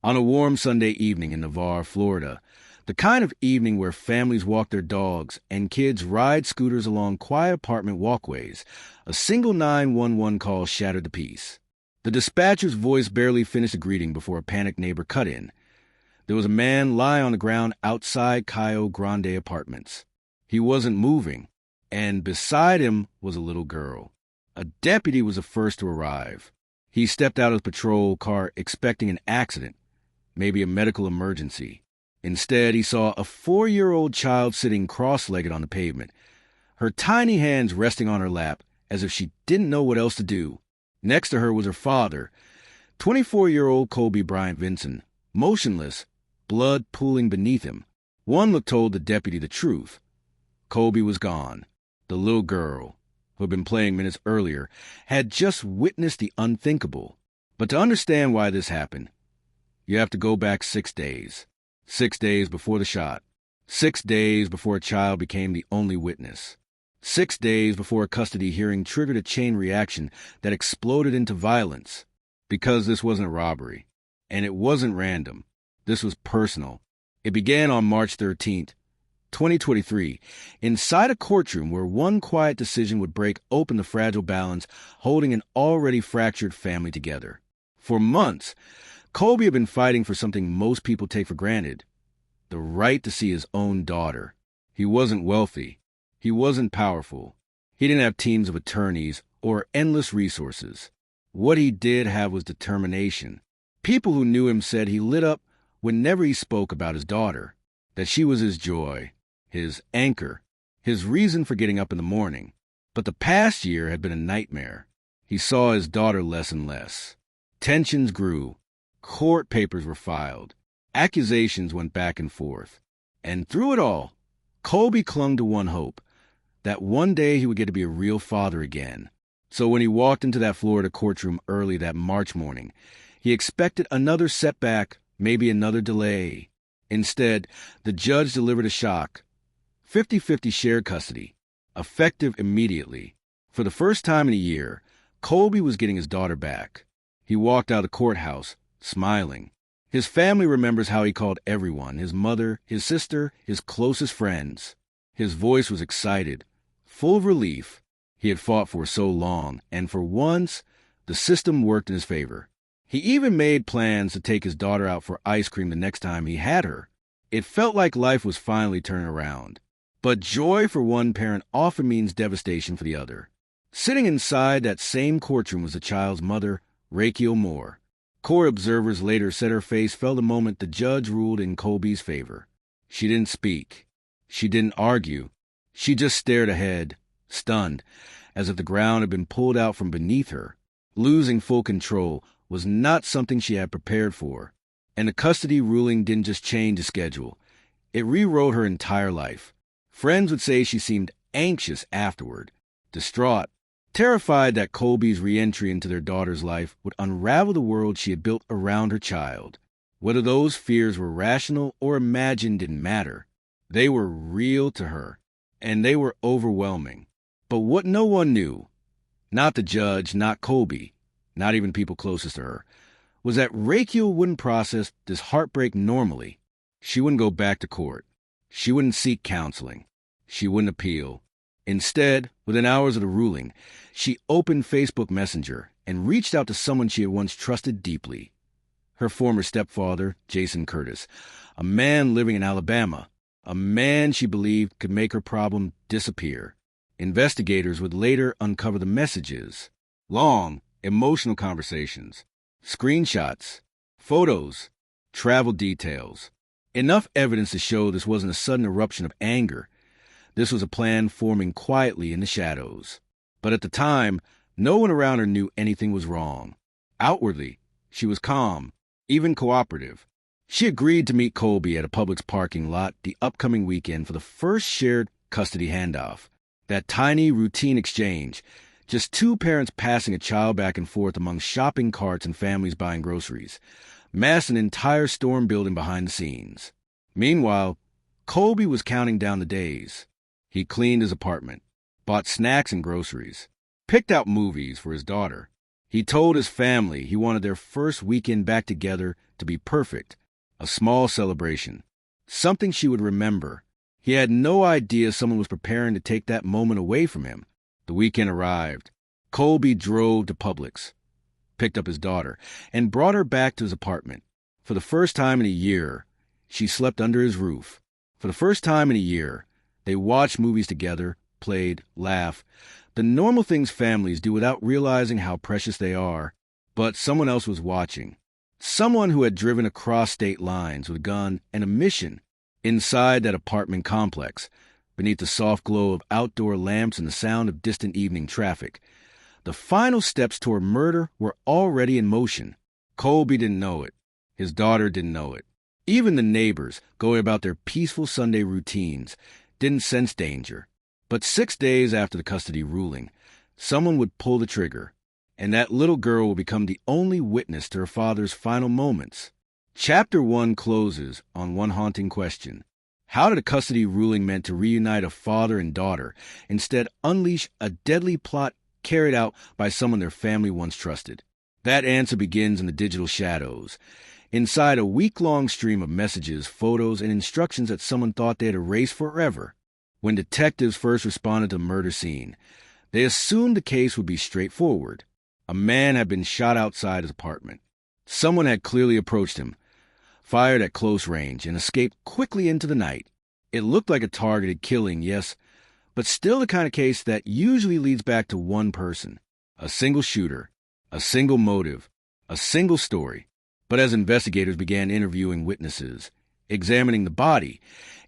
On a warm Sunday evening in Navarre, Florida, the kind of evening where families walk their dogs and kids ride scooters along quiet apartment walkways, a single 911 call shattered the peace. The dispatcher's voice barely finished a greeting before a panicked neighbor cut in. There was a man lying on the ground outside Cayo Grande Apartments. He wasn't moving, and beside him was a little girl. A deputy was the first to arrive. He stepped out of the patrol car expecting an accident, maybe a medical emergency. Instead, he saw a 4-year-old child sitting cross-legged on the pavement, her tiny hands resting on her lap as if she didn't know what else to do. Next to her was her father, 24-year-old Colby Vinson, motionless, blood pooling beneath him. One look told the deputy the truth. Colby was gone. The little girl, who had been playing minutes earlier, had just witnessed the unthinkable. But to understand why this happened, you have to go back 6 days. 6 days before the shot. 6 days before a child became the only witness. 6 days before a custody hearing triggered a chain reaction that exploded into violence. Because this wasn't a robbery. And it wasn't random. This was personal. It began on March 13th, 2023, inside a courtroom where one quiet decision would break open the fragile balance holding an already fractured family together. For months, Colby had been fighting for something most people take for granted, the right to see his own daughter. He wasn't wealthy. He wasn't powerful. He didn't have teams of attorneys or endless resources. What he did have was determination. People who knew him said he lit up whenever he spoke about his daughter, that she was his joy, his anchor, his reason for getting up in the morning. But the past year had been a nightmare. He saw his daughter less and less. Tensions grew. Court papers were filed. Accusations went back and forth. And through it all, Colby clung to one hope, that one day he would get to be a real father again. So when he walked into that Florida courtroom early that March morning, he expected another setback, maybe another delay. Instead, the judge delivered a shock. 50-50 shared custody, effective immediately. For the first time in a year, Colby was getting his daughter back. He walked out of the courthouse, smiling. His family remembers how he called everyone, his mother, his sister, his closest friends. His voice was excited, full of relief. He had fought for so long, and for once, the system worked in his favor. He even made plans to take his daughter out for ice cream the next time he had her. It felt like life was finally turning around. But joy for one parent often means devastation for the other. Sitting inside that same courtroom was the child's mother, Rachel Moore. Court observers later said her face fell the moment the judge ruled in Colby's favor. She didn't speak. She didn't argue. She just stared ahead, stunned, as if the ground had been pulled out from beneath her. Losing full control was not something she had prepared for. And the custody ruling didn't just change the schedule. It rewrote her entire life. Friends would say she seemed anxious afterward, distraught, terrified that Colby's re-entry into their daughter's life would unravel the world she had built around her child. Whether those fears were rational or imagined didn't matter. They were real to her, and they were overwhelming. But what no one knew, not the judge, not Colby, not even people closest to her, was that Rachel wouldn't process this heartbreak normally. She wouldn't go back to court. She wouldn't seek counseling. She wouldn't appeal. Instead, within hours of the ruling, she opened Facebook Messenger and reached out to someone she had once trusted deeply. Her former stepfather, Jason Curtis, a man living in Alabama, a man she believed could make her problem disappear. Investigators would later uncover the messages. Long, emotional conversations, screenshots, photos, travel details. Enough evidence to show this wasn't a sudden eruption of anger. This was a plan forming quietly in the shadows. But at the time, no one around her knew anything was wrong. Outwardly, she was calm, even cooperative. She agreed to meet Colby at a Publix parking lot the upcoming weekend for the first shared custody handoff. That tiny, routine exchange, just two parents passing a child back and forth among shopping carts and families buying groceries, masked an entire storm building behind the scenes. Meanwhile, Colby was counting down the days. He cleaned his apartment, bought snacks and groceries, picked out movies for his daughter. He told his family he wanted their first weekend back together to be perfect, a small celebration, something she would remember. He had no idea someone was preparing to take that moment away from him. The weekend arrived. Colby drove to Publix, picked up his daughter, and brought her back to his apartment. For the first time in a year, she slept under his roof. For the first time in a year, they watched movies together, played, laughed, the normal things families do without realizing how precious they are. But someone else was watching. Someone who had driven across state lines with a gun and a mission. Inside that apartment complex, beneath the soft glow of outdoor lamps and the sound of distant evening traffic, the final steps toward murder were already in motion. Colby didn't know it. His daughter didn't know it. Even the neighbors, going about their peaceful Sunday routines, didn't sense danger. But 6 days after the custody ruling, someone would pull the trigger, and that little girl would become the only witness to her father's final moments. Chapter 1 closes on one haunting question. How did a custody ruling meant to reunite a father and daughter instead unleash a deadly plot carried out by someone their family once trusted? That answer begins in the digital shadows, inside a week-long stream of messages, photos, and instructions that someone thought they had erased forever. When detectives first responded to the murder scene, they assumed the case would be straightforward. A man had been shot outside his apartment. Someone had clearly approached him, fired at close range, and escaped quickly into the night. It looked like a targeted killing, yes, but still the kind of case that usually leads back to one person, a single shooter, a single motive, a single story. But as investigators began interviewing witnesses, examining the body,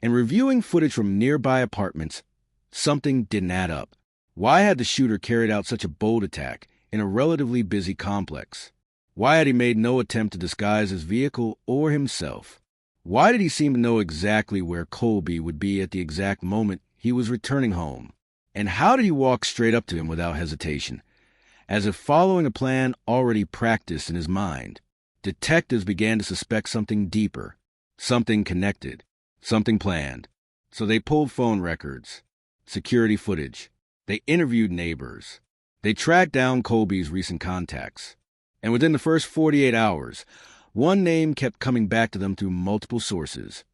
and reviewing footage from nearby apartments, something didn't add up. Why had the shooter carried out such a bold attack in a relatively busy complex? Why had he made no attempt to disguise his vehicle or himself? Why did he seem to know exactly where Colby would be at the exact moment he was returning home? And how did he walk straight up to him without hesitation, as if following a plan already practiced in his mind? Detectives began to suspect something deeper, something connected, something planned. So they pulled phone records, security footage. They interviewed neighbors. They tracked down Colby's recent contacts. And within the first 48 hours, one name kept coming back to them through multiple sources.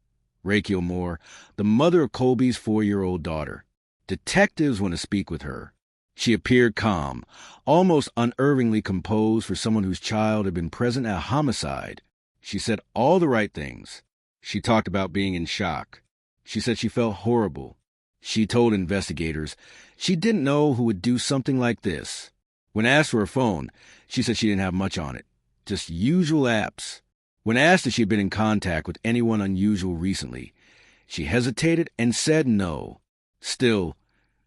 Rachel Moore, the mother of Colby's 4-year-old daughter. Detectives want to speak with her. She appeared calm, almost unerringly composed for someone whose child had been present at a homicide. She said all the right things. She talked about being in shock. She said she felt horrible. She told investigators she didn't know who would do something like this. When asked for her phone, she said she didn't have much on it, just usual apps. When asked if she had been in contact with anyone unusual recently, she hesitated and said no. Still,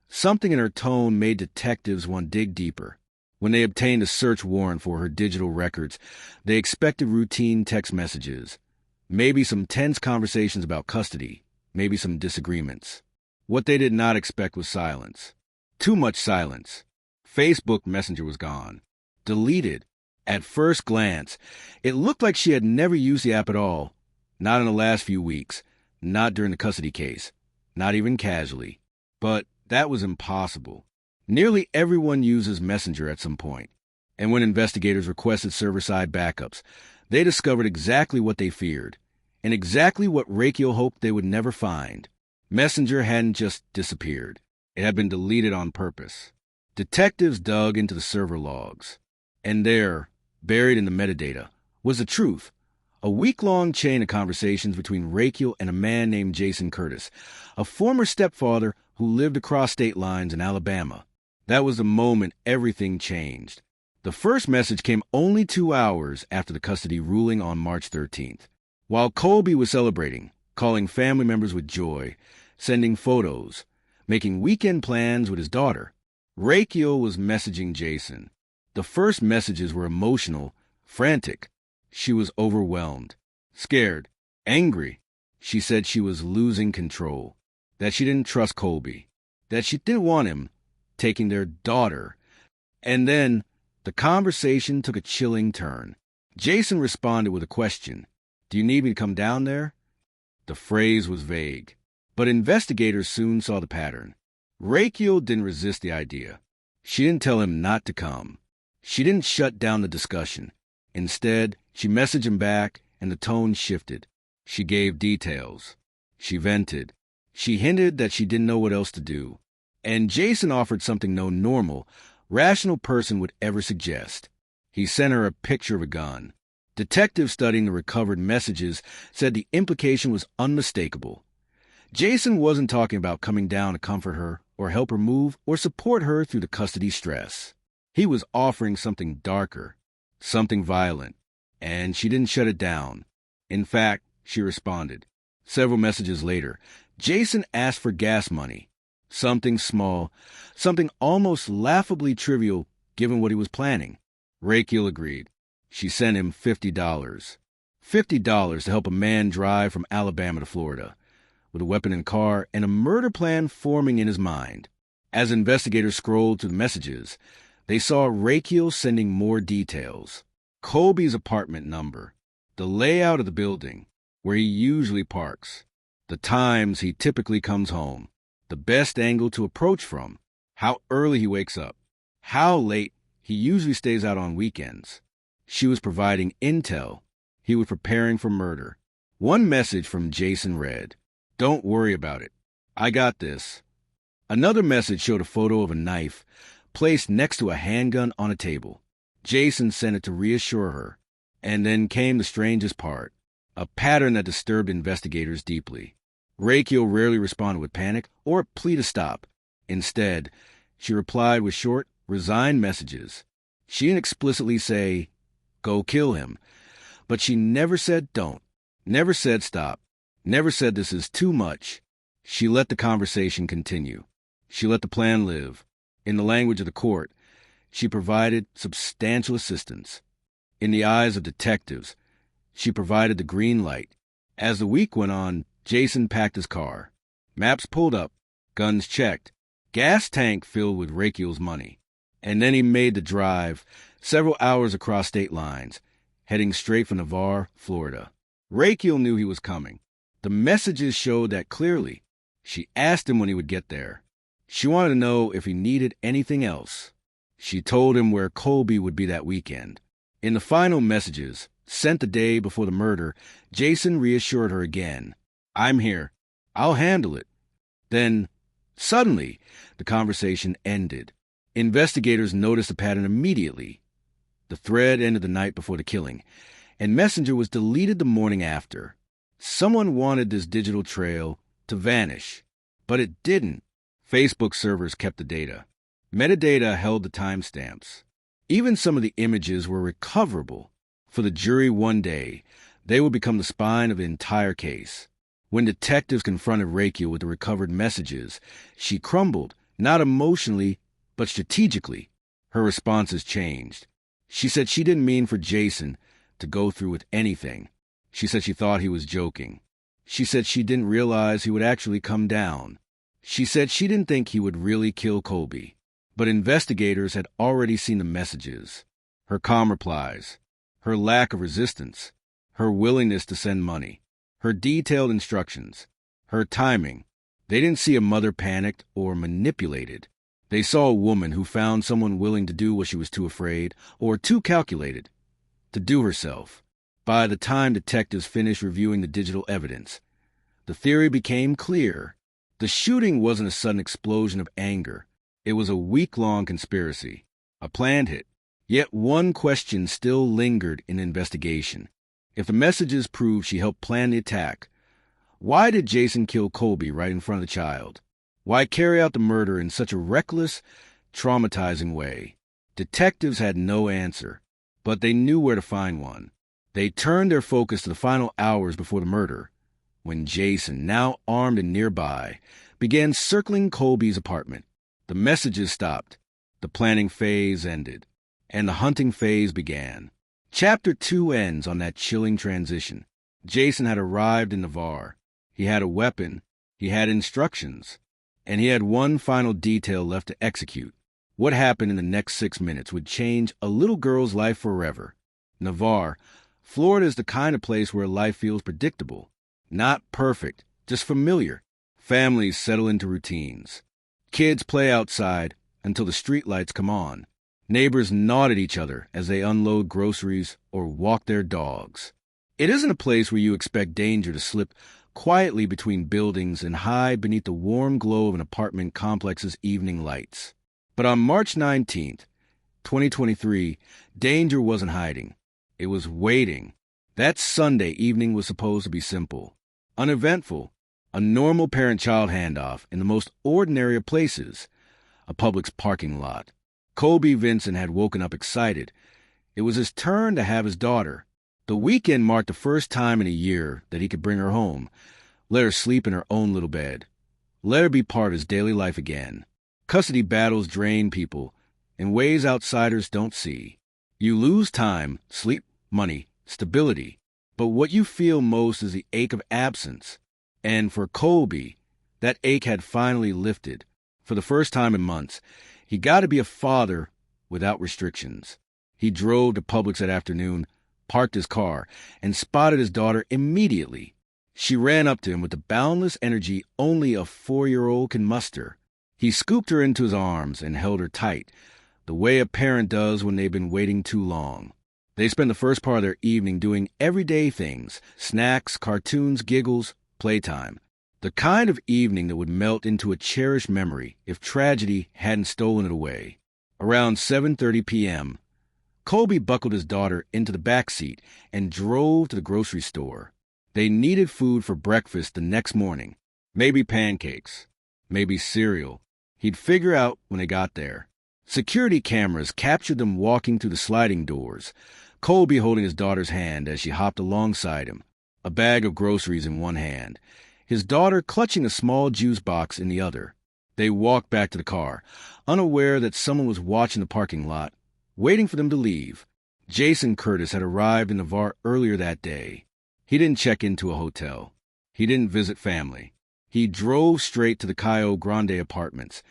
something in her tone made detectives want to dig deeper. When they obtained a search warrant for her digital records, they expected routine text messages, maybe some tense conversations about custody, maybe some disagreements. What they did not expect was silence. Too much silence. Facebook Messenger was gone. Deleted. At first glance, it looked like she had never used the app at all. Not in the last few weeks. Not during the custody case. Not even casually. But that was impossible. Nearly everyone uses Messenger at some point. And when investigators requested server-side backups, they discovered exactly what they feared, and exactly what Rachel hoped they would never find. Messenger hadn't just disappeared. It had been deleted on purpose. Detectives dug into the server logs, and there, buried in the metadata, was the truth. A week-long chain of conversations between Rachel and a man named Jason Curtis, a former stepfather who lived across state lines in Alabama. That was the moment everything changed. The first message came only 2 hours after the custody ruling on March 13th. While Colby was celebrating, calling family members with joy, sending photos, making weekend plans with his daughter, Rachel was messaging Jason. The first messages were emotional, frantic. She was overwhelmed, scared, angry. She said she was losing control, that she didn't trust Colby, that she didn't want him taking their daughter. And then the conversation took a chilling turn. Jason responded with a question. "Do you need me to come down there?" The phrase was vague, but investigators soon saw the pattern. Rachel didn't resist the idea. She didn't tell him not to come. She didn't shut down the discussion. Instead, she messaged him back and the tone shifted. She gave details. She vented. She hinted that she didn't know what else to do. And Jason offered something no normal, rational person would ever suggest. He sent her a picture of a gun. Detectives studying the recovered messages said the implication was unmistakable. Jason wasn't talking about coming down to comfort her or help her move or support her through the custody stress. He was offering something darker, something violent, and she didn't shut it down. In fact, she responded. Several messages later, Jason asked for gas money. Something small, something almost laughably trivial given what he was planning. Raquel agreed. She sent him $50. $50 to help a man drive from Alabama to Florida, with a weapon in the car and a murder plan forming in his mind. As investigators scrolled through the messages, they saw Raquel sending more details. Colby's apartment number, the layout of the building, where he usually parks, the times he typically comes home, the best angle to approach from, how early he wakes up, how late he usually stays out on weekends. She was providing intel. He was preparing for murder. One message from Jason read, "Don't worry about it. I got this." Another message showed a photo of a knife placed next to a handgun on a table. Jason sent it to reassure her. And then came the strangest part, a pattern that disturbed investigators deeply. Raquel rarely responded with panic or a plea to stop. Instead, she replied with short, resigned messages. She didn't explicitly say, "Go kill him," but she never said don't, never said stop, never said this is too much. She let the conversation continue. She let the plan live. In the language of the court, she provided substantial assistance. In the eyes of detectives, she provided the green light. As the week went on, Jason packed his car. Maps pulled up, guns checked, gas tank filled with Raquel's money. And then he made the drive, several hours across state lines, heading straight for Navarre, Florida. Raquel knew he was coming. The messages showed that clearly. She asked him when he would get there. She wanted to know if he needed anything else. She told him where Colby would be that weekend. In the final messages, sent the day before the murder, Jason reassured her again. "I'm here. I'll handle it." Then, suddenly, the conversation ended. Investigators noticed the pattern immediately. The thread ended the night before the killing, and Messenger was deleted the morning after. Someone wanted this digital trail to vanish, but it didn't. Facebook servers kept the data. Metadata held the timestamps. Even some of the images were recoverable. For the jury one day, they would become the spine of the entire case. When detectives confronted Raquel with the recovered messages, she crumbled, not emotionally, but strategically. Her responses changed. She said she didn't mean for Jason to go through with anything. She said she thought he was joking. She said she didn't realize he would actually come down. She said she didn't think he would really kill Colby. But investigators had already seen the messages. Her calm replies, her lack of resistance, her willingness to send money, her detailed instructions, her timing. They didn't see a mother panicked or manipulated. They saw a woman who found someone willing to do what she was too afraid or too calculated to do herself. By the time detectives finished reviewing the digital evidence, the theory became clear. The shooting wasn't a sudden explosion of anger. It was a week-long conspiracy, a planned hit. Yet one question still lingered in the investigation. If the messages proved she helped plan the attack, why did Jason kill Colby right in front of the child? Why carry out the murder in such a reckless, traumatizing way? Detectives had no answer, but they knew where to find one. They turned their focus to the final hours before the murder, when Jason, now armed and nearby, began circling Colby's apartment. The messages stopped, the planning phase ended, and the hunting phase began. Chapter 2 ends on that chilling transition. Jason had arrived in Navarre. He had a weapon, he had instructions, and he had one final detail left to execute. What happened in the next 6 minutes would change a little girl's life forever. Navarre, Florida is the kind of place where life feels predictable. Not perfect, just familiar. Families settle into routines. Kids play outside until the streetlights come on. Neighbors nod at each other as they unload groceries or walk their dogs. It isn't a place where you expect danger to slip quietly between buildings and hide beneath the warm glow of an apartment complex's evening lights. But on March 19th, 2023, danger wasn't hiding. It was waiting. That Sunday evening was supposed to be simple, uneventful, a normal parent-child handoff in the most ordinary of places, a Publix parking lot. Colby Vinson had woken up excited. It was his turn to have his daughter. The weekend marked the first time in a year that he could bring her home, let her sleep in her own little bed, let her be part of his daily life again. Custody battles drain people in ways outsiders don't see. You lose time, sleep, money, stability, but what you feel most is the ache of absence. And for Colby, that ache had finally lifted. For the first time in months, he got to be a father without restrictions. He drove to Publix that afternoon, parked his car, and spotted his daughter immediately. She ran up to him with the boundless energy only a 4-year-old can muster. He scooped her into his arms and held her tight, the way a parent does when they've been waiting too long. They spent the first part of their evening doing everyday things: snacks, cartoons, giggles, playtime. The kind of evening that would melt into a cherished memory if tragedy hadn't stolen it away. Around 7:30 p.m., Colby buckled his daughter into the back seat and drove to the grocery store. They needed food for breakfast the next morning. Maybe pancakes. Maybe cereal. He'd figure out when they got there. Security cameras captured them walking through the sliding doors, Colby holding his daughter's hand as she hopped alongside him, a bag of groceries in one hand, his daughter clutching a small juice box in the other. They walked back to the car, unaware that someone was watching the parking lot, waiting for them to leave. Jason Curtis had arrived in Navarre earlier that day. He didn't check into a hotel. He didn't visit family. He drove straight to the Cayo Grande apartments,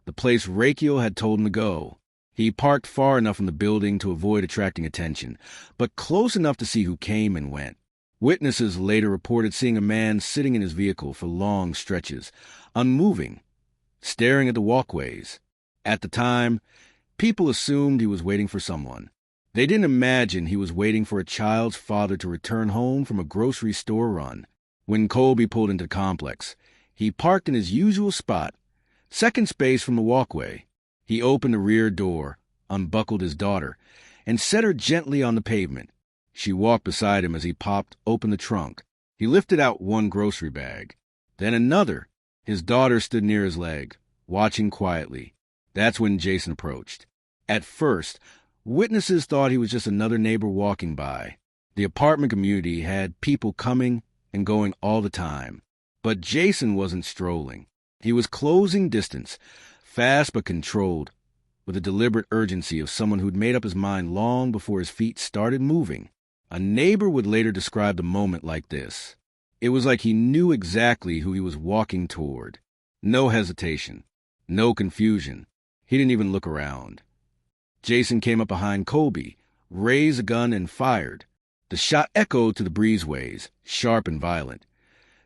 the place Raquel had told him to go. He parked far enough from the building to avoid attracting attention, but close enough to see who came and went. Witnesses later reported seeing a man sitting in his vehicle for long stretches, unmoving, staring at the walkways. At the time, people assumed he was waiting for someone. They didn't imagine he was waiting for a child's father to return home from a grocery store run. When Colby pulled into the complex, he parked in his usual spot, second space from the walkway. He opened the rear door, unbuckled his daughter, and set her gently on the pavement. She walked beside him as he popped open the trunk. He lifted out one grocery bag, then another. His daughter stood near his leg, watching quietly. That's when Jason approached. At first, witnesses thought he was just another neighbor walking by. The apartment community had people coming and going all the time. But Jason wasn't strolling. He was closing distance, fast but controlled, with the deliberate urgency of someone who'd made up his mind long before his feet started moving. A neighbor would later describe the moment like this. It was like he knew exactly who he was walking toward. No hesitation, no confusion. He didn't even look around. Jason came up behind Colby, raised a gun, and fired. The shot echoed to the breezeways, sharp and violent,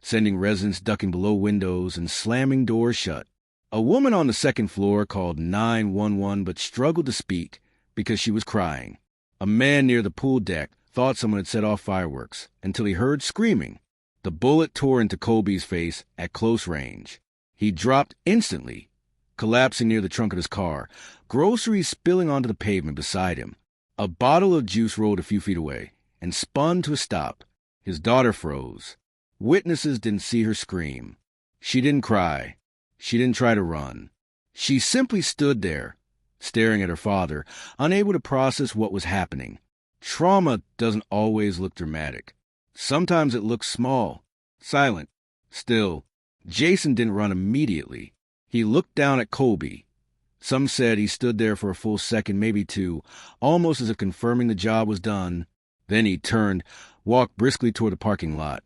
sending residents ducking below windows and slamming doors shut. A woman on the second floor called 911 but struggled to speak because she was crying. A man near the pool deck thought someone had set off fireworks until he heard screaming. The bullet tore into Colby's face at close range. He dropped instantly, collapsing near the trunk of his car, groceries spilling onto the pavement beside him. A bottle of juice rolled a few feet away and spun to a stop. His daughter froze. Witnesses didn't see her scream. She didn't cry. She didn't try to run. She simply stood there, staring at her father, unable to process what was happening. Trauma doesn't always look dramatic. Sometimes it looks small, silent, still. Jason didn't run immediately. He looked down at Colby. Some said he stood there for a full second, maybe two, almost as if confirming the job was done. Then he turned, walked briskly toward the parking lot,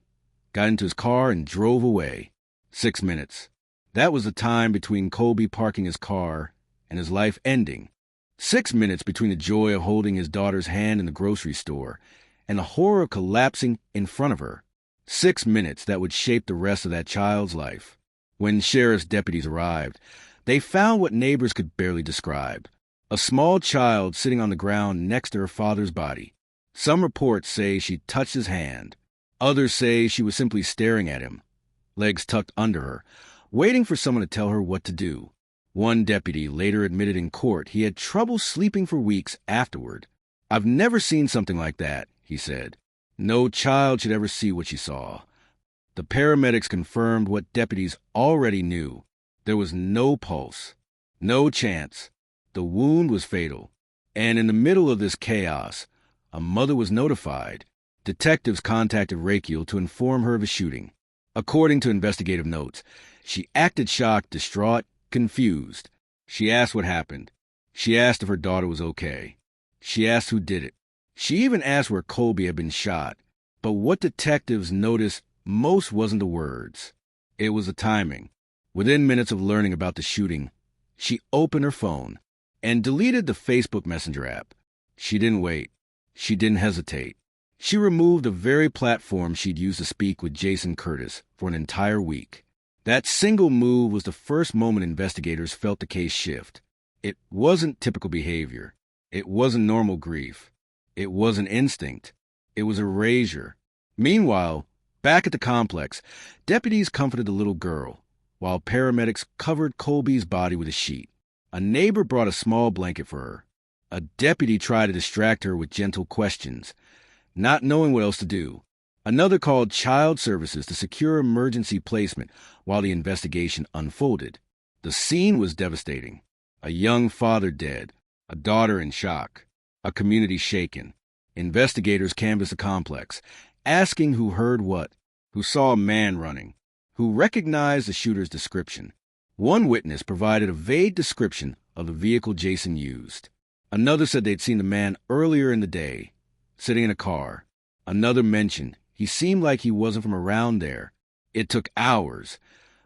got into his car, and drove away. 6 minutes. That was the time between Colby parking his car and his life ending. 6 minutes between the joy of holding his daughter's hand in the grocery store and the horror of collapsing in front of her. 6 minutes that would shape the rest of that child's life. When sheriff's deputies arrived, they found what neighbors could barely describe. A small child sitting on the ground next to her father's body. Some reports say she touched his hand. Others say she was simply staring at him, legs tucked under her, waiting for someone to tell her what to do. One deputy later admitted in court he had trouble sleeping for weeks afterward. "I've never seen something like that," he said. "No child should ever see what she saw." The paramedics confirmed what deputies already knew. There was no pulse, no chance. The wound was fatal. And in the middle of this chaos, a mother was notified. Detectives contacted Raquel to inform her of the shooting. According to investigative notes, she acted shocked, distraught, confused. She asked what happened. She asked if her daughter was okay. She asked who did it. She even asked where Colby had been shot. But what detectives noticed most wasn't the words. It was the timing. Within minutes of learning about the shooting, she opened her phone and deleted the Facebook Messenger app. She didn't wait. She didn't hesitate. She removed the very platform she'd used to speak with Jason Curtis for an entire week. That single move was the first moment investigators felt the case shift. It wasn't typical behavior. It wasn't normal grief. It wasn't instinct. It was erasure. Meanwhile, back at the complex, deputies comforted the little girl, while paramedics covered Colby's body with a sheet. A neighbor brought a small blanket for her. A deputy tried to distract her with gentle questions, not knowing what else to do. Another called child services to secure emergency placement while the investigation unfolded. The scene was devastating. A young father dead, a daughter in shock, a community shaken. Investigators canvassed the complex, asking who heard what, who saw a man running, who recognized the shooter's description. One witness provided a vague description of the vehicle Jason used. Another said they'd seen the man earlier in the day, sitting in a car. Another mentioned he seemed like he wasn't from around there. It took hours,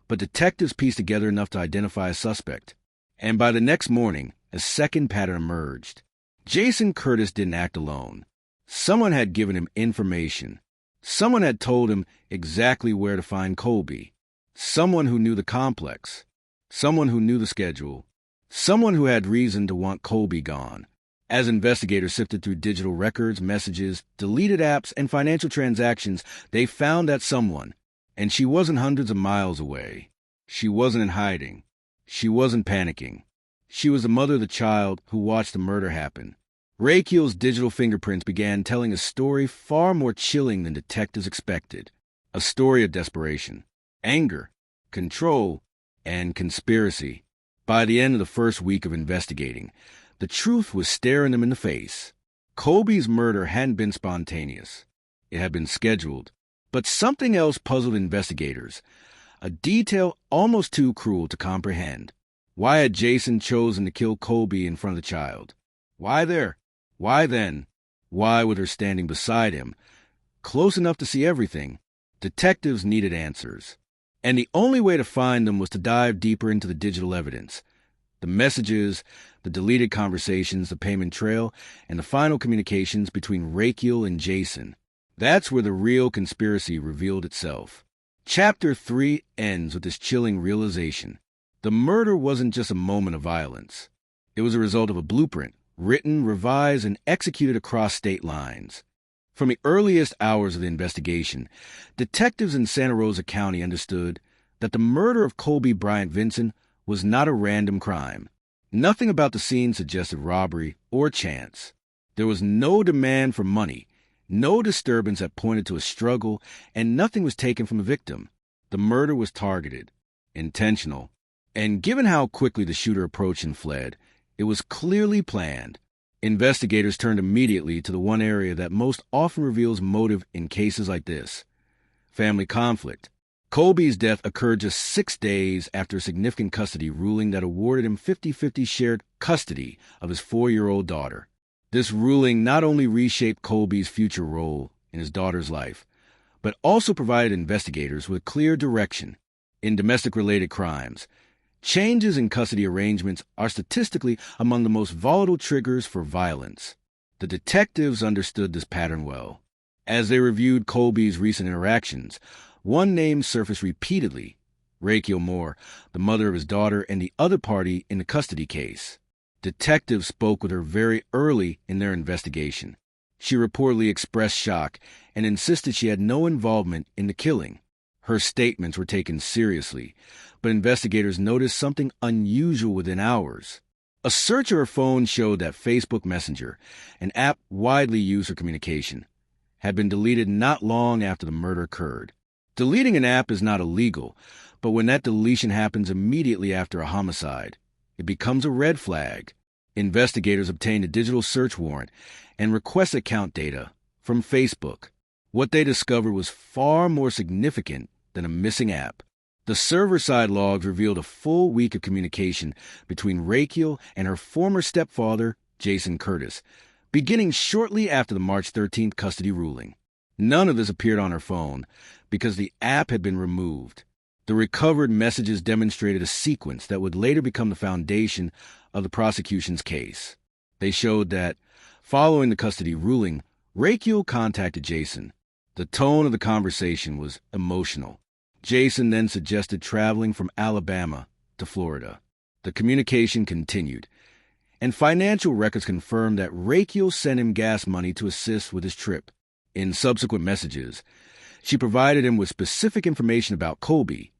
but detectives pieced together enough to identify a suspect. And by the next morning, a second pattern emerged. Jason Curtis didn't act alone. Someone had given him information. Someone had told him exactly where to find Colby. Someone who knew the complex. Someone who knew the schedule. Someone who had reason to want Colby gone. As investigators sifted through digital records, messages, deleted apps, and financial transactions, they found that someone. And she wasn't hundreds of miles away. She wasn't in hiding. She wasn't panicking. She was the mother of the child who watched the murder happen. Raquel's digital fingerprints began telling a story far more chilling than detectives expected. A story of desperation, anger, control, and conspiracy. By the end of the first week of investigating, the truth was staring them in the face. Colby's murder hadn't been spontaneous. It had been scheduled. But something else puzzled investigators, a detail almost too cruel to comprehend. Why had Jason chosen to kill Colby in front of the child? Why there? Why then? Why with her standing beside him, close enough to see everything? Detectives needed answers. And the only way to find them was to dive deeper into the digital evidence. The messages, the deleted conversations, the payment trail, and the final communications between Raquel and Jason. That's where the real conspiracy revealed itself. Chapter 3 ends with this chilling realization. The murder wasn't just a moment of violence. It was a result of a blueprint, written, revised, and executed across state lines. From the earliest hours of the investigation, detectives in Santa Rosa County understood that the murder of Colby Vinson was not a random crime. Nothing about the scene suggested robbery or chance. There was no demand for money, no disturbance that pointed to a struggle, and nothing was taken from the victim. The murder was targeted, intentional, and given how quickly the shooter approached and fled, it was clearly planned. Investigators turned immediately to the one area that most often reveals motive in cases like this: family conflict. Colby's death occurred just 6 days after a significant custody ruling that awarded him 50-50 shared custody of his 4-year-old daughter. This ruling not only reshaped Colby's future role in his daughter's life, but also provided investigators with clear direction. In domestic-related crimes, changes in custody arrangements are statistically among the most volatile triggers for violence. The detectives understood this pattern well. As they reviewed Colby's recent interactions, one name surfaced repeatedly: Raquel Moore, the mother of his daughter and the other party in the custody case. Detectives spoke with her very early in their investigation. She reportedly expressed shock and insisted she had no involvement in the killing. Her statements were taken seriously, but investigators noticed something unusual within hours. A search of her phone showed that Facebook Messenger, an app widely used for communication, had been deleted not long after the murder occurred. Deleting an app is not illegal, but when that deletion happens immediately after a homicide, it becomes a red flag. Investigators obtained a digital search warrant and requested account data from Facebook. What they discovered was far more significant than a missing app. The server-side logs revealed a full week of communication between Raquel and her former stepfather, Jason Curtis, beginning shortly after the March 13th custody ruling. None of this appeared on her phone because the app had been removed. The recovered messages demonstrated a sequence that would later become the foundation of the prosecution's case. They showed that, following the custody ruling, Raquel contacted Jason. The tone of the conversation was emotional. Jason then suggested traveling from Alabama to Florida. The communication continued, and financial records confirmed that Raquel sent him gas money to assist with his trip. In subsequent messages, she provided him with specific information about Colby,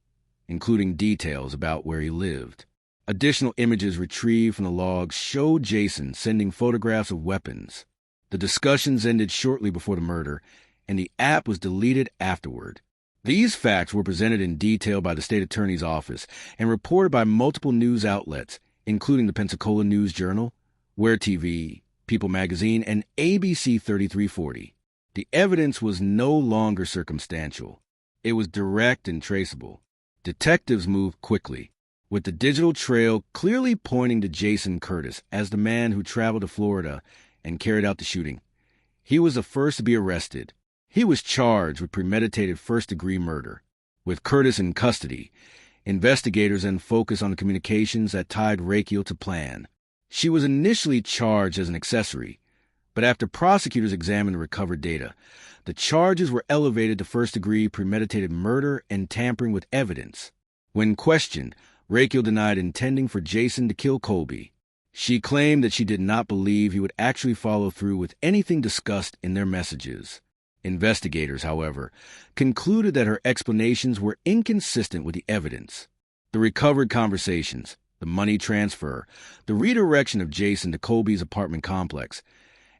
including details about where he lived. Additional images retrieved from the logs showed Jason sending photographs of weapons. The discussions ended shortly before the murder, and the app was deleted afterward. These facts were presented in detail by the state attorney's office and reported by multiple news outlets, including the Pensacola News Journal, Where TV, People Magazine, and ABC 3340. The evidence was no longer circumstantial. It was direct and traceable. Detectives moved quickly, with the digital trail clearly pointing to Jason Curtis as the man who traveled to Florida and carried out the shooting. He was the first to be arrested. He was charged with premeditated first-degree murder. With Curtis in custody, investigators then focused on the communications that tied Raquel to plan. She was initially charged as an accessory, but after prosecutors examined the recovered data, the charges were elevated to first-degree premeditated murder and tampering with evidence. When questioned, Raquel denied intending for Jason to kill Colby. She claimed that she did not believe he would actually follow through with anything discussed in their messages. Investigators, however, concluded that her explanations were inconsistent with the evidence. The recovered conversations, the money transfer, the redirection of Jason to Colby's apartment complex,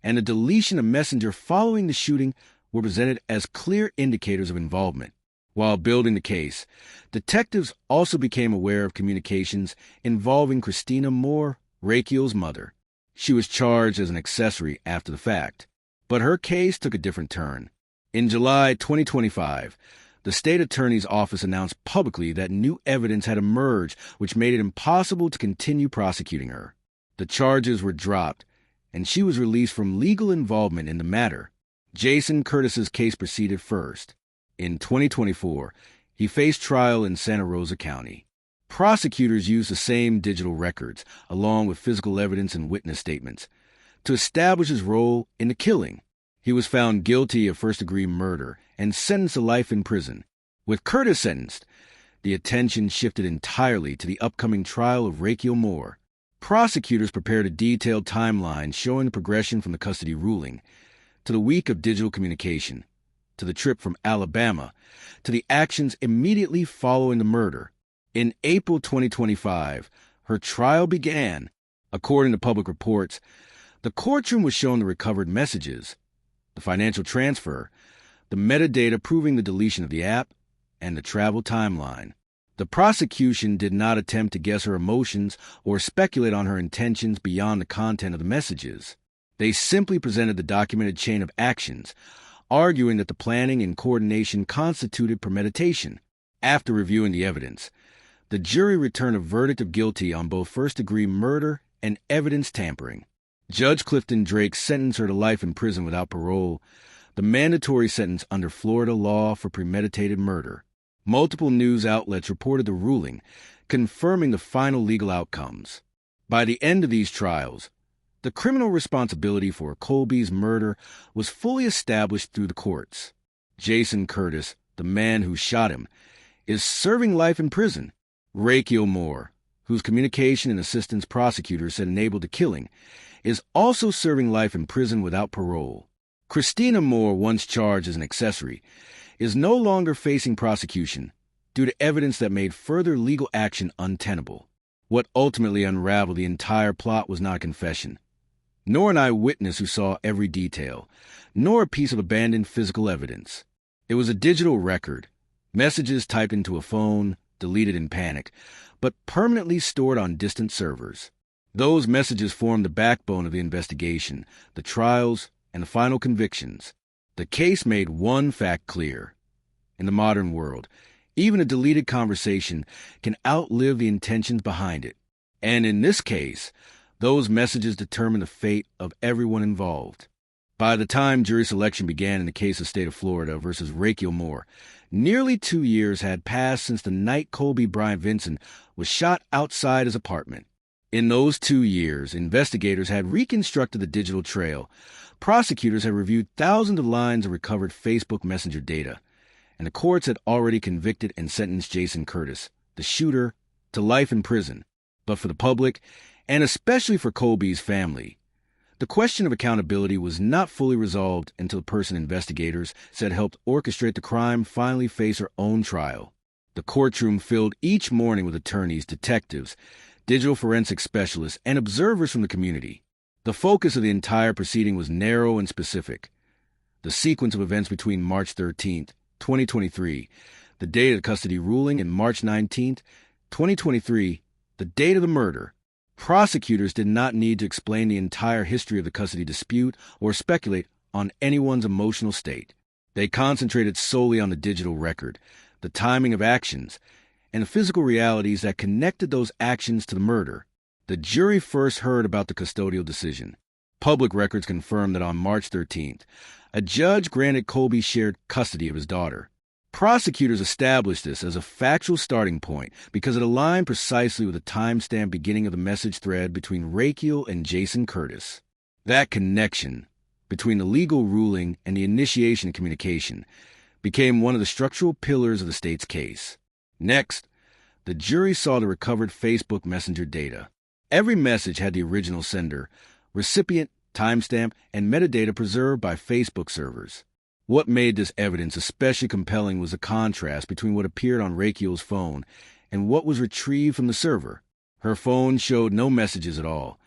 and the deletion of Messenger following the shooting were presented as clear indicators of involvement. While building the case, detectives also became aware of communications involving Christina Moore, Raquel's mother. She was charged as an accessory after the fact, but her case took a different turn. In July 2025, the state attorney's office announced publicly that new evidence had emerged which made it impossible to continue prosecuting her. The charges were dropped, and she was released from legal involvement in the matter. Jason Curtis's case proceeded first. In 2024, he faced trial in Santa Rosa County. Prosecutors used the same digital records, along with physical evidence and witness statements, to establish his role in the killing. He was found guilty of first-degree murder and sentenced to life in prison. With Curtis sentenced, the attention shifted entirely to the upcoming trial of Raquel Moore. Prosecutors prepared a detailed timeline showing the progression from the custody ruling to the week of digital communication, to the trip from Alabama, to the actions immediately following the murder. In April 2025, her trial began. According to public reports, the courtroom was shown the recovered messages, the financial transfer, the metadata proving the deletion of the app, and the travel timeline. The prosecution did not attempt to guess her emotions or speculate on her intentions beyond the content of the messages. They simply presented the documented chain of actions, arguing that the planning and coordination constituted premeditation. After reviewing the evidence, the jury returned a verdict of guilty on both first-degree murder and evidence tampering. Judge Clifton Drake sentenced her to life in prison without parole, the mandatory sentence under Florida law for premeditated murder. Multiple news outlets reported the ruling, confirming the final legal outcomes. By the end of these trials, the criminal responsibility for Colby's murder was fully established through the courts. Jason Curtis, the man who shot him, is serving life in prison. Raquel Moore, whose communication and assistance prosecutors said enabled the killing, is also serving life in prison without parole. Christina Moore, once charged as an accessory, is no longer facing prosecution due to evidence that made further legal action untenable. What ultimately unraveled the entire plot was not a confession, nor an eyewitness who saw every detail, nor a piece of abandoned physical evidence. It was a digital record, messages typed into a phone, deleted in panic, but permanently stored on distant servers. Those messages formed the backbone of the investigation, the trials, and the final convictions. The case made one fact clear. In the modern world, even a deleted conversation can outlive the intentions behind it. And in this case, those messages determined the fate of everyone involved. By the time jury selection began in the case of State of Florida versus Raquel Moore, nearly 2 years had passed since the night Colby Vinson was shot outside his apartment. In those 2 years, investigators had reconstructed the digital trail. Prosecutors had reviewed thousands of lines of recovered Facebook Messenger data, and the courts had already convicted and sentenced Jason Curtis, the shooter, to life in prison. But for the public, and especially for Colby's family, the question of accountability was not fully resolved until the person investigators said helped orchestrate the crime finally faced her own trial. The courtroom filled each morning with attorneys, detectives, digital forensic specialists, and observers from the community. The focus of the entire proceeding was narrow and specific. The sequence of events between March 13th, 2023, the date of the custody ruling, and March 19th, 2023, the date of the murder. Prosecutors did not need to explain the entire history of the custody dispute or speculate on anyone's emotional state. They concentrated solely on the digital record, the timing of actions, and the physical realities that connected those actions to the murder. The jury first heard about the custodial decision. Public records confirmed that on March 13th, a judge granted Colby shared custody of his daughter. Prosecutors established this as a factual starting point because it aligned precisely with the timestamp beginning of the message thread between Raquel and Jason Curtis. That connection between the legal ruling and the initiation of communication became one of the structural pillars of the state's case. Next, the jury saw the recovered Facebook Messenger data. Every message had the original sender, recipient, timestamp, and metadata preserved by Facebook servers. What made this evidence especially compelling was the contrast between what appeared on Raquel's phone and what was retrieved from the server. Her phone showed no messages at all,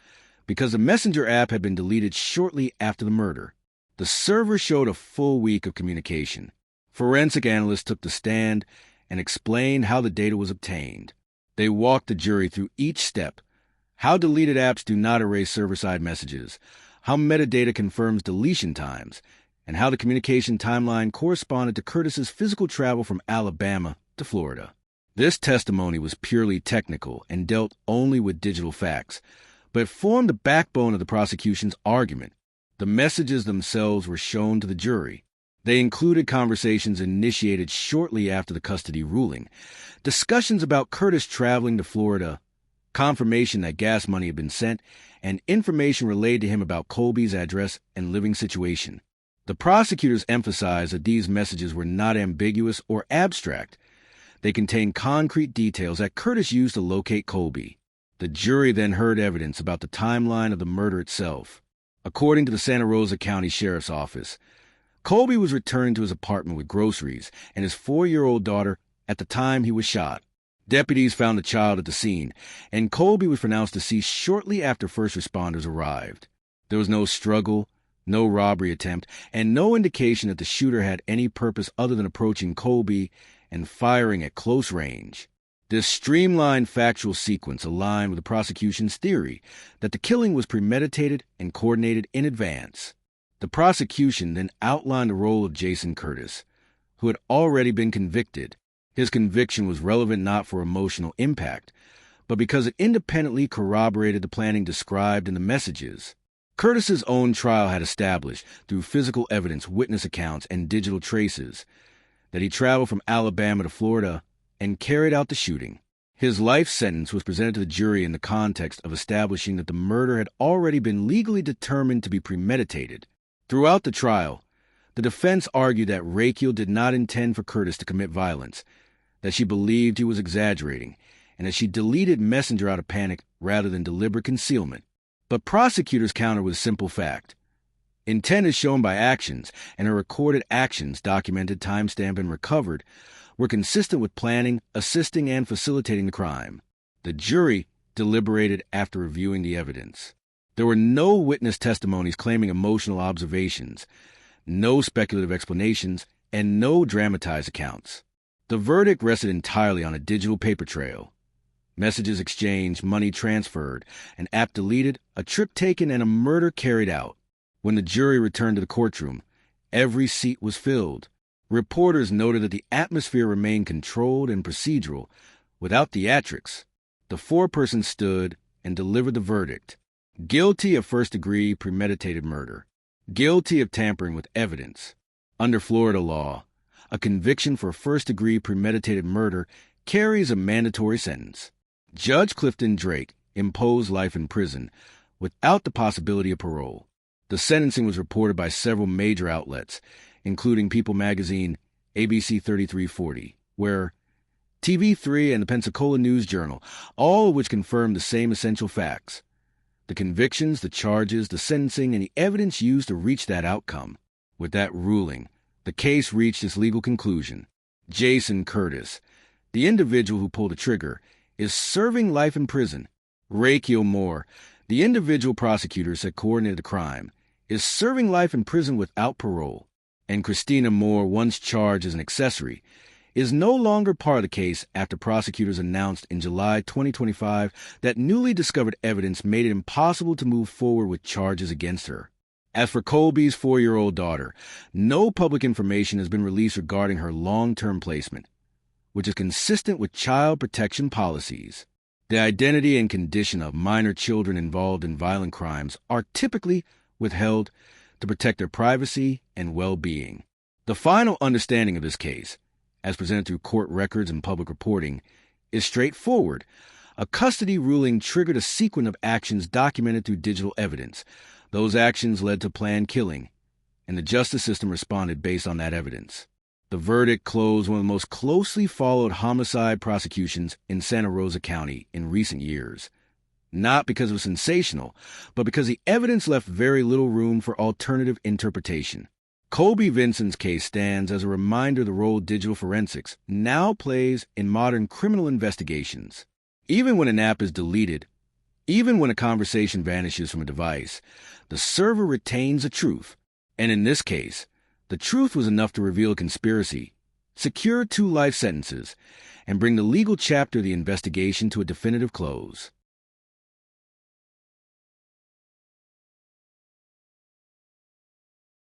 because the Messenger app had been deleted shortly after the murder. The server showed a full week of communication. Forensic analysts took the stand and explained how the data was obtained. They walked the jury through each step: how deleted apps do not erase server-side messages, how metadata confirms deletion times, and how the communication timeline corresponded to Curtis's physical travel from Alabama to Florida. This testimony was purely technical and dealt only with digital facts, but it formed the backbone of the prosecution's argument. The messages themselves were shown to the jury. They included conversations initiated shortly after the custody ruling, discussions about Curtis traveling to Florida, confirmation that gas money had been sent, and information relayed to him about Colby's address and living situation. The prosecutors emphasized that these messages were not ambiguous or abstract. They contained concrete details that Curtis used to locate Colby. The jury then heard evidence about the timeline of the murder itself. According to the Santa Rosa County Sheriff's Office, Colby was returning to his apartment with groceries and his 4-year-old daughter at the time he was shot. Deputies found the child at the scene, and Colby was pronounced deceased shortly after first responders arrived. There was no struggle, no robbery attempt, and no indication that the shooter had any purpose other than approaching Colby and firing at close range. This streamlined factual sequence aligned with the prosecution's theory that the killing was premeditated and coordinated in advance. The prosecution then outlined the role of Jason Curtis, who had already been convicted. His conviction was relevant not for emotional impact, but because it independently corroborated the planning described in the messages. Curtis's own trial had established, through physical evidence, witness accounts, and digital traces, that he traveled from Alabama to Florida and carried out the shooting. His life sentence was presented to the jury in the context of establishing that the murder had already been legally determined to be premeditated. Throughout the trial, the defense argued that Raquel did not intend for Curtis to commit violence, that she believed he was exaggerating, and that she deleted Messenger out of panic rather than deliberate concealment. But prosecutors countered with a simple fact. Intent is shown by actions, and her recorded actions, documented, timestamped, and recovered, were consistent with planning, assisting, and facilitating the crime. The jury deliberated after reviewing the evidence. There were no witness testimonies claiming emotional observations, no speculative explanations, and no dramatized accounts. The verdict rested entirely on a digital paper trail. Messages exchanged, money transferred, an app deleted, a trip taken, and a murder carried out. When the jury returned to the courtroom, every seat was filled. Reporters noted that the atmosphere remained controlled and procedural, without theatrics. The foreperson stood and delivered the verdict. Guilty of first-degree premeditated murder. Guilty of tampering with evidence. Under Florida law, a conviction for first-degree premeditated murder carries a mandatory sentence. Judge Clifton Drake imposed life in prison without the possibility of parole. The sentencing was reported by several major outlets, including People magazine, ABC 3340, where TV3 and the Pensacola News-Journal, all of which confirmed the same essential facts. The convictions, the charges, the sentencing, and the evidence used to reach that outcome. With that ruling, the case reached its legal conclusion. Jason Curtis, the individual who pulled the trigger, is serving life in prison. Raquel Moore, the individual prosecutors that coordinated the crime, is serving life in prison without parole. And Christina Moore, once charged as an accessory, is no longer part of the case after prosecutors announced in July 2025 that newly discovered evidence made it impossible to move forward with charges against her. As for Colby's 4-year-old daughter, no public information has been released regarding her long-term placement, which is consistent with child protection policies. The identity and condition of minor children involved in violent crimes are typically withheld to protect their privacy and well-being. The final understanding of this case, as presented through court records and public reporting, is straightforward. A custody ruling triggered a sequence of actions documented through digital evidence. Those actions led to planned killing, and the justice system responded based on that evidence. The verdict closed one of the most closely followed homicide prosecutions in Santa Rosa County in recent years. Not because it was sensational, but because the evidence left very little room for alternative interpretation. Colby Vinson's case stands as a reminder of the role digital forensics now plays in modern criminal investigations. Even when an app is deleted, even when a conversation vanishes from a device, the server retains the truth. And in this case, the truth was enough to reveal a conspiracy, secure 2 life sentences, and bring the legal chapter of the investigation to a definitive close.